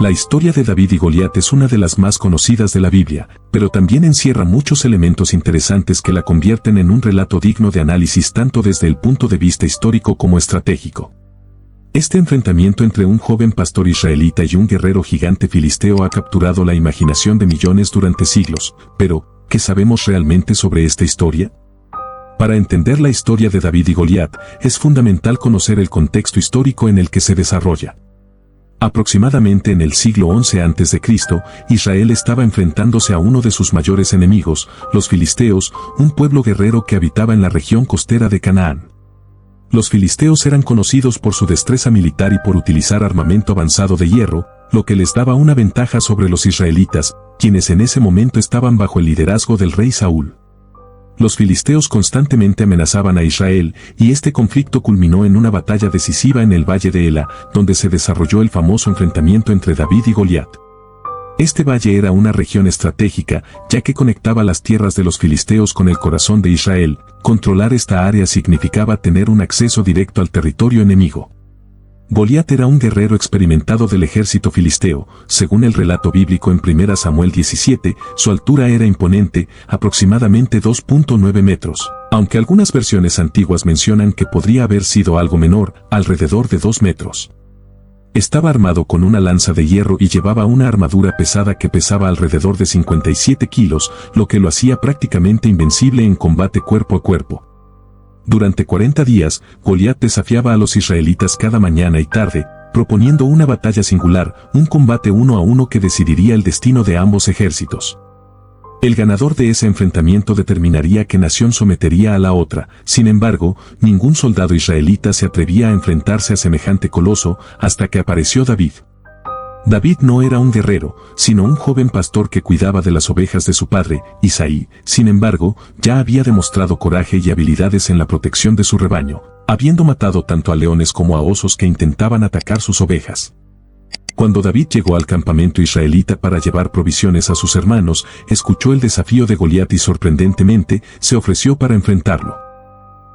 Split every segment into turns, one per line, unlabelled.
La historia de David y Goliat es una de las más conocidas de la Biblia, pero también encierra muchos elementos interesantes que la convierten en un relato digno de análisis tanto desde el punto de vista histórico como estratégico. Este enfrentamiento entre un joven pastor israelita y un guerrero gigante filisteo ha capturado la imaginación de millones durante siglos, pero, ¿qué sabemos realmente sobre esta historia? Para entender la historia de David y Goliat, es fundamental conocer el contexto histórico en el que se desarrolla. Aproximadamente en el siglo XI a.C., Israel estaba enfrentándose a uno de sus mayores enemigos, los filisteos, un pueblo guerrero que habitaba en la región costera de Canaán. Los filisteos eran conocidos por su destreza militar y por utilizar armamento avanzado de hierro, lo que les daba una ventaja sobre los israelitas, quienes en ese momento estaban bajo el liderazgo del rey Saúl. Los filisteos constantemente amenazaban a Israel, y este conflicto culminó en una batalla decisiva en el valle de Ela, donde se desarrolló el famoso enfrentamiento entre David y Goliat. Este valle era una región estratégica, ya que conectaba las tierras de los filisteos con el corazón de Israel. Controlar esta área significaba tener un acceso directo al territorio enemigo. Goliat era un guerrero experimentado del ejército filisteo. Según el relato bíblico en 1 Samuel 17, su altura era imponente, aproximadamente 2.9 metros, aunque algunas versiones antiguas mencionan que podría haber sido algo menor, alrededor de 2 metros. Estaba armado con una lanza de hierro y llevaba una armadura pesada que pesaba alrededor de 57 kilos, lo que lo hacía prácticamente invencible en combate cuerpo a cuerpo. Durante 40 días, Goliat desafiaba a los israelitas cada mañana y tarde, proponiendo una batalla singular, un combate 1 a 1 que decidiría el destino de ambos ejércitos. El ganador de ese enfrentamiento determinaría qué nación sometería a la otra. Sin embargo, ningún soldado israelita se atrevía a enfrentarse a semejante coloso hasta que apareció David. David no era un guerrero, sino un joven pastor que cuidaba de las ovejas de su padre, Isaí. Sin embargo, ya había demostrado coraje y habilidades en la protección de su rebaño, habiendo matado tanto a leones como a osos que intentaban atacar sus ovejas. Cuando David llegó al campamento israelita para llevar provisiones a sus hermanos, escuchó el desafío de Goliat y sorprendentemente, se ofreció para enfrentarlo.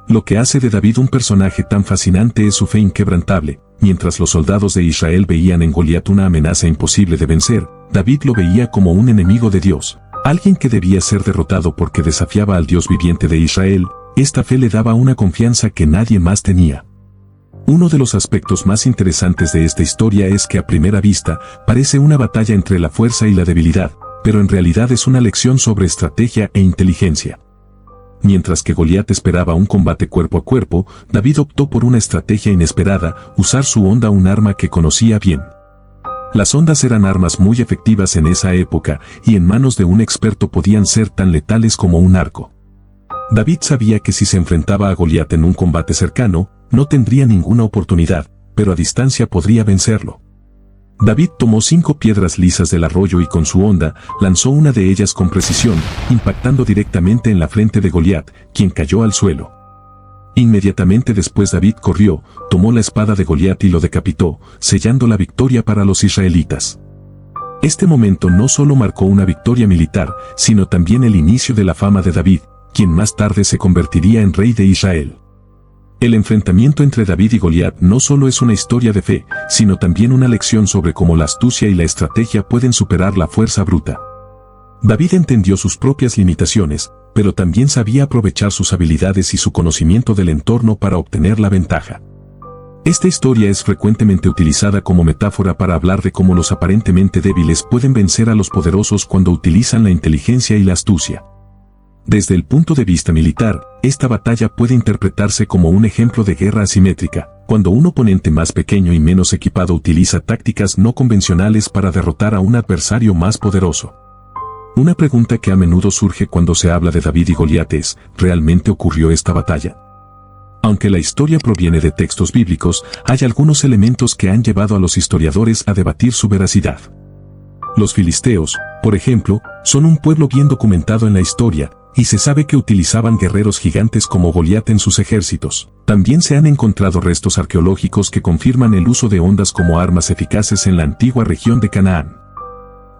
Lo que hace de David un personaje tan fascinante es su fe inquebrantable. Mientras los soldados de Israel veían en Goliat una amenaza imposible de vencer, David lo veía como un enemigo de Dios, alguien que debía ser derrotado porque desafiaba al Dios viviente de Israel. Esta fe le daba una confianza que nadie más tenía. Uno de los aspectos más interesantes de esta historia es que a primera vista, parece una batalla entre la fuerza y la debilidad, pero en realidad es una lección sobre estrategia e inteligencia. Mientras que Goliat esperaba un combate cuerpo a cuerpo, David optó por una estrategia inesperada, usar su honda, un arma que conocía bien. Las hondas eran armas muy efectivas en esa época, y en manos de un experto podían ser tan letales como un arco. David sabía que si se enfrentaba a Goliat en un combate cercano, no tendría ninguna oportunidad, pero a distancia podría vencerlo. David tomó 5 piedras lisas del arroyo y con su honda, lanzó una de ellas con precisión, impactando directamente en la frente de Goliat, quien cayó al suelo. Inmediatamente después David corrió, tomó la espada de Goliat y lo decapitó, sellando la victoria para los israelitas. Este momento no solo marcó una victoria militar, sino también el inicio de la fama de David, quien más tarde se convertiría en rey de Israel. El enfrentamiento entre David y Goliat no solo es una historia de fe, sino también una lección sobre cómo la astucia y la estrategia pueden superar la fuerza bruta. David entendió sus propias limitaciones, pero también sabía aprovechar sus habilidades y su conocimiento del entorno para obtener la ventaja. Esta historia es frecuentemente utilizada como metáfora para hablar de cómo los aparentemente débiles pueden vencer a los poderosos cuando utilizan la inteligencia y la astucia. Desde el punto de vista militar, esta batalla puede interpretarse como un ejemplo de guerra asimétrica, cuando un oponente más pequeño y menos equipado utiliza tácticas no convencionales para derrotar a un adversario más poderoso. Una pregunta que a menudo surge cuando se habla de David y Goliat es, ¿realmente ocurrió esta batalla? Aunque la historia proviene de textos bíblicos, hay algunos elementos que han llevado a los historiadores a debatir su veracidad. Los filisteos, por ejemplo, son un pueblo bien documentado en la historia, y se sabe que utilizaban guerreros gigantes como Goliat en sus ejércitos. También se han encontrado restos arqueológicos que confirman el uso de hondas como armas eficaces en la antigua región de Canaán.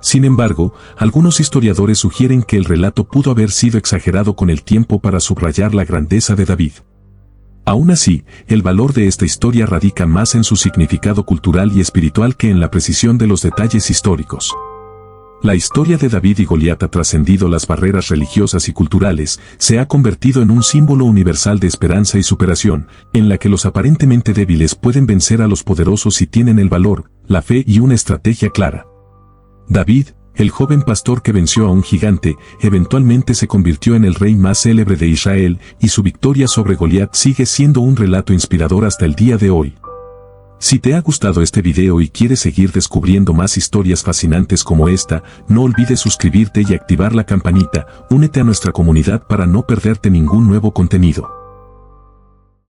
Sin embargo, algunos historiadores sugieren que el relato pudo haber sido exagerado con el tiempo para subrayar la grandeza de David. Aún así, el valor de esta historia radica más en su significado cultural y espiritual que en la precisión de los detalles históricos. La historia de David y Goliat ha trascendido las barreras religiosas y culturales, se ha convertido en un símbolo universal de esperanza y superación, en la que los aparentemente débiles pueden vencer a los poderosos si tienen el valor, la fe y una estrategia clara. David, el joven pastor que venció a un gigante, eventualmente se convirtió en el rey más célebre de Israel, y su victoria sobre Goliat sigue siendo un relato inspirador hasta el día de hoy. Si te ha gustado este video y quieres seguir descubriendo más historias fascinantes como esta, no olvides suscribirte y activar la campanita. Únete a nuestra comunidad para no perderte ningún nuevo contenido.